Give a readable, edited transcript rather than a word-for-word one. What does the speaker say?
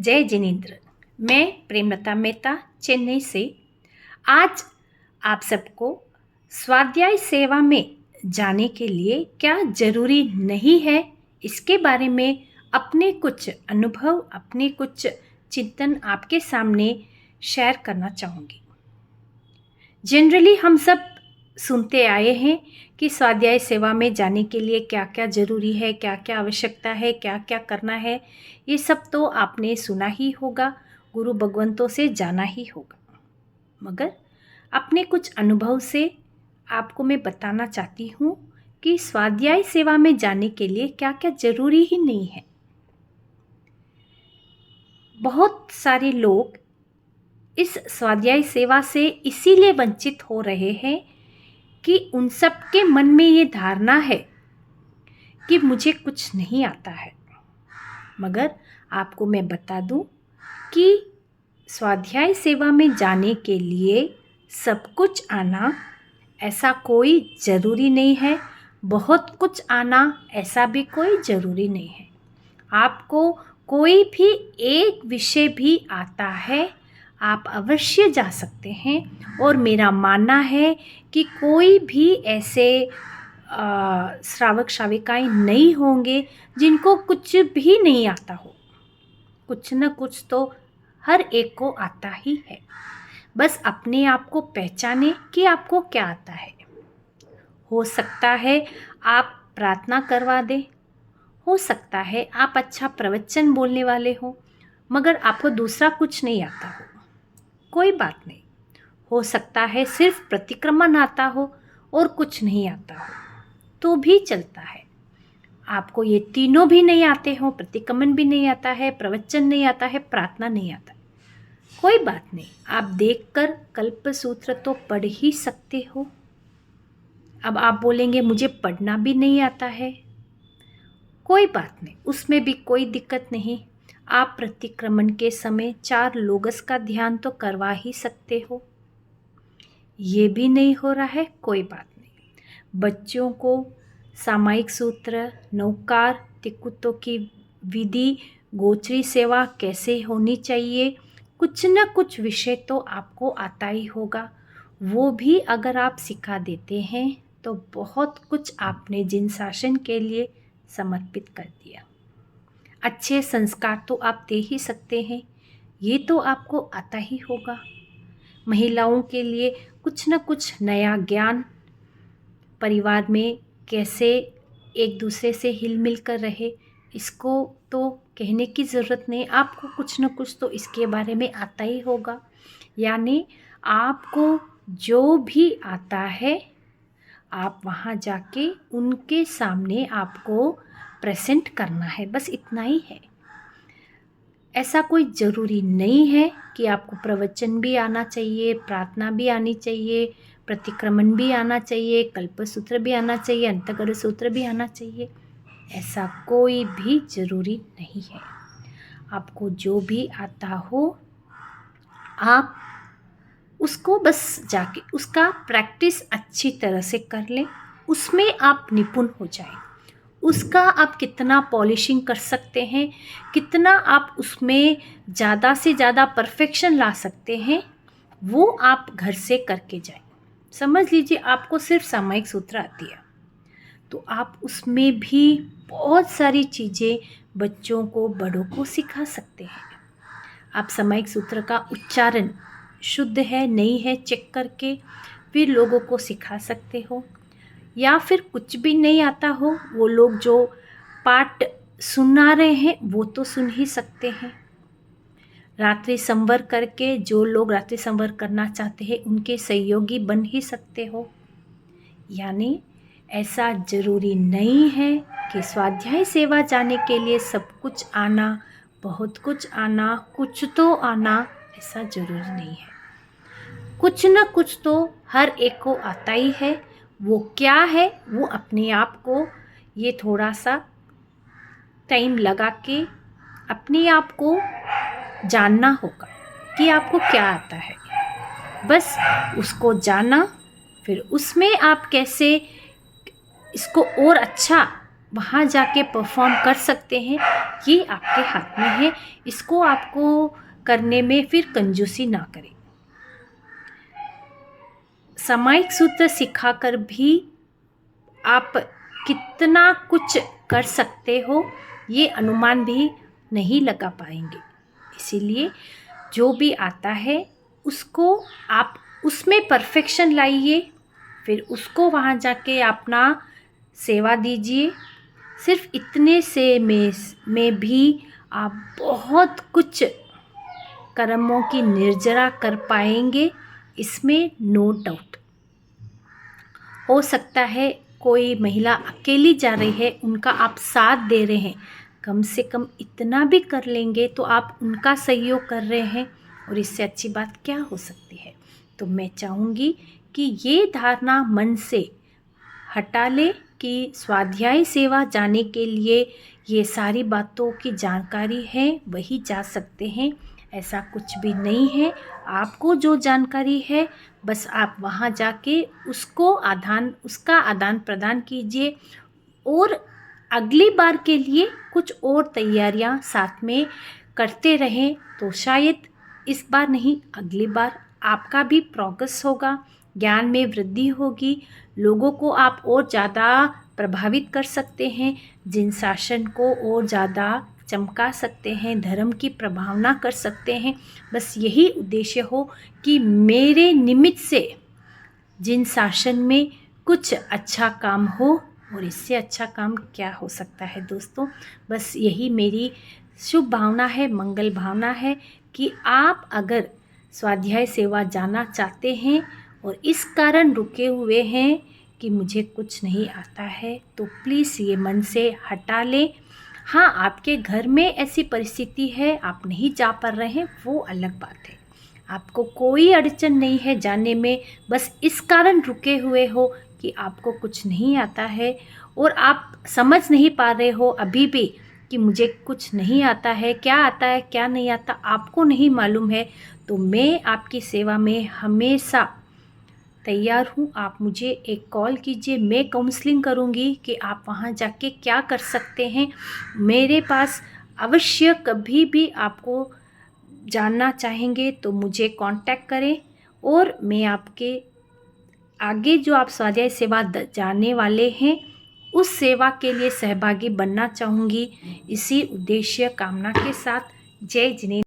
जय जिनेन्द्र। मैं प्रेमलता मेहता चेन्नई से आज आप सबको स्वाध्याय सेवा में जाने के लिए क्या ज़रूरी नहीं है इसके बारे में अपने कुछ अनुभव, अपने कुछ चिंतन आपके सामने शेयर करना चाहूँगी। जनरली हम सब सुनते आए हैं कि स्वाध्याय सेवा में जाने के लिए क्या क्या ज़रूरी है, क्या क्या आवश्यकता है, क्या क्या करना है, ये सब तो आपने सुना ही होगा, गुरु भगवंतों से जाना ही होगा। मगर अपने कुछ अनुभव से आपको मैं बताना चाहती हूँ कि स्वाध्याय सेवा में जाने के लिए क्या क्या ज़रूरी ही नहीं है। बहुत सारे लोग इस स्वाध्याय सेवा से इसीलिए वंचित हो रहे हैं कि उन सब के मन में ये धारणा है कि मुझे कुछ नहीं आता है। मगर आपको मैं बता दूं कि स्वाध्याय सेवा में जाने के लिए सब कुछ आना ऐसा कोई ज़रूरी नहीं है, बहुत कुछ आना ऐसा भी कोई ज़रूरी नहीं है। आपको कोई भी एक विषय भी आता है, आप अवश्य जा सकते हैं। और मेरा मानना है कि कोई भी ऐसे श्रावक श्राविकाएँ नहीं होंगे जिनको कुछ भी नहीं आता हो। कुछ न कुछ तो हर एक को आता ही है। बस अपने आप को पहचाने कि आपको क्या आता है। हो सकता है आप प्रार्थना करवा दें, हो सकता है आप अच्छा प्रवचन बोलने वाले हो, मगर आपको दूसरा कुछ नहीं आता हो, कोई बात नहीं। हो सकता है सिर्फ प्रतिक्रमण आता हो और कुछ नहीं आता हो, तो भी चलता है। आपको ये तीनों भी नहीं आते हो, प्रतिक्रमण भी नहीं आता है, प्रवचन नहीं आता है, प्रार्थना नहीं आता है, कोई बात नहीं। आप देखकर कल्पसूत्र तो पढ़ ही सकते हो। अब आप बोलेंगे मुझे पढ़ना भी नहीं आता है, कोई बात नहीं, उसमें भी कोई दिक्कत नहीं। आप प्रतिक्रमण के समय 4 लोगस का ध्यान तो करवा ही सकते हो। ये भी नहीं हो रहा है, कोई बात नहीं। बच्चों को सामायिक सूत्र, नौकार, तिकुतों की विधि, गोचरी सेवा कैसे होनी चाहिए, कुछ न कुछ विषय तो आपको आता ही होगा। वो भी अगर आप सिखा देते हैं तो बहुत कुछ आपने जिन शासन के लिए समर्पित कर दिया। अच्छे संस्कार तो आप दे ही सकते हैं, ये तो आपको आता ही होगा। महिलाओं के लिए कुछ न कुछ नया ज्ञान, परिवार में कैसे एक दूसरे से हिल मिल कर रहे, इसको तो कहने की ज़रूरत नहीं। आपको कुछ न कुछ तो इसके बारे में आता ही होगा। यानी आपको जो भी आता है आप वहाँ जाके उनके सामने आपको प्रेजेंट करना है, बस इतना ही है। ऐसा कोई ज़रूरी नहीं है कि आपको प्रवचन भी आना चाहिए, प्रार्थना भी आनी चाहिए, प्रतिक्रमण भी आना चाहिए, कल्पसूत्र भी आना चाहिए, अंतःकरण सूत्र भी आना चाहिए। ऐसा कोई भी ज़रूरी नहीं है। आपको जो भी आता हो आप उसको बस जाके उसका प्रैक्टिस अच्छी तरह से कर लें, उसमें आप निपुण हो जाएं। उसका आप कितना पॉलिशिंग कर सकते हैं, कितना आप उसमें ज़्यादा से ज़्यादा परफेक्शन ला सकते हैं, वो आप घर से करके जाएं। समझ लीजिए आपको सिर्फ सामायिक सूत्र आती है, तो आप उसमें भी बहुत सारी चीज़ें बच्चों को, बड़ों को सिखा सकते हैं। आप सामायिक सूत्र का उच्चारण शुद्ध है नहीं है चेक करके फिर लोगों को सिखा सकते हो। या फिर कुछ भी नहीं आता हो, वो लोग जो पाठ सुना रहे हैं वो तो सुन ही सकते हैं। रात्रि संवर करके जो लोग रात्रि संवर करना चाहते हैं उनके सहयोगी बन ही सकते हो। यानी ऐसा ज़रूरी नहीं है कि स्वाध्याय सेवा जाने के लिए सब कुछ आना, बहुत कुछ आना, कुछ तो आना, ऐसा ज़रूरी नहीं है। कुछ न कुछ तो हर एक को आता ही है। वो क्या है वो अपने आप को ये थोड़ा सा टाइम लगा के अपने आप को जानना होगा कि आपको क्या आता है। बस उसको जाना, फिर उसमें आप कैसे इसको और अच्छा वहाँ जाके परफॉर्म कर सकते हैं, ये आपके हाथ में है। इसको आपको करने में फिर कंजूसी ना करें। सामायिक सूत्र सिखाकर भी आप कितना कुछ कर सकते हो ये अनुमान भी नहीं लगा पाएंगे। इसीलिए जो भी आता है उसको आप उसमें परफेक्शन लाइए, फिर उसको वहाँ जाके अपना सेवा दीजिए। सिर्फ इतने से में भी आप बहुत कुछ कर्मों की निर्जरा कर पाएंगे, इसमें नो डाउट। हो सकता है कोई महिला अकेली जा रही है, उनका आप साथ दे रहे हैं, कम से कम इतना भी कर लेंगे तो आप उनका सहयोग कर रहे हैं, और इससे अच्छी बात क्या हो सकती है। तो मैं चाहूँगी कि ये धारणा मन से हटा ले कि स्वाध्याय सेवा जाने के लिए ये सारी बातों की जानकारी है वही जा सकते हैं, ऐसा कुछ भी नहीं है। आपको जो जानकारी है बस आप वहाँ जाके उसका आदान प्रदान कीजिए, और अगली बार के लिए कुछ और तैयारियां साथ में करते रहें, तो शायद इस बार नहीं अगली बार आपका भी प्रोग्रेस होगा, ज्ञान में वृद्धि होगी, लोगों को आप और ज़्यादा प्रभावित कर सकते हैं, जिन शासन को और ज़्यादा चमका सकते हैं, धर्म की प्रभावना कर सकते हैं। बस यही उद्देश्य हो कि मेरे निमित्त से जिन शासन में कुछ अच्छा काम हो, और इससे अच्छा काम क्या हो सकता है दोस्तों। बस यही मेरी शुभ भावना है, मंगल भावना है कि आप अगर स्वाध्याय सेवा जाना चाहते हैं और इस कारण रुके हुए हैं कि मुझे कुछ नहीं आता है, तो प्लीज़ ये मन से हटा लें। हाँ, आपके घर में ऐसी परिस्थिति है, आप नहीं जा पा रहे हैं, वो अलग बात है। आपको कोई अड़चन नहीं है जाने में, बस इस कारण रुके हुए हो कि आपको कुछ नहीं आता है, और आप समझ नहीं पा रहे हो अभी भी कि मुझे कुछ नहीं आता है, क्या आता है क्या नहीं आता आपको नहीं मालूम है। तो मैं आपकी सेवा में हमेशा तैयार हूँ। आप मुझे एक कॉल कीजिए, मैं काउंसलिंग करूँगी कि आप वहाँ जाके क्या कर सकते हैं। मेरे पास अवश्य कभी भी आपको जानना चाहेंगे तो मुझे कांटेक्ट करें, और मैं आपके आगे जो आप स्वाध्याय सेवा जाने वाले हैं उस सेवा के लिए सहभागी बनना चाहूँगी। इसी उद्देश्य कामना के साथ, जय जिनेन्द्र।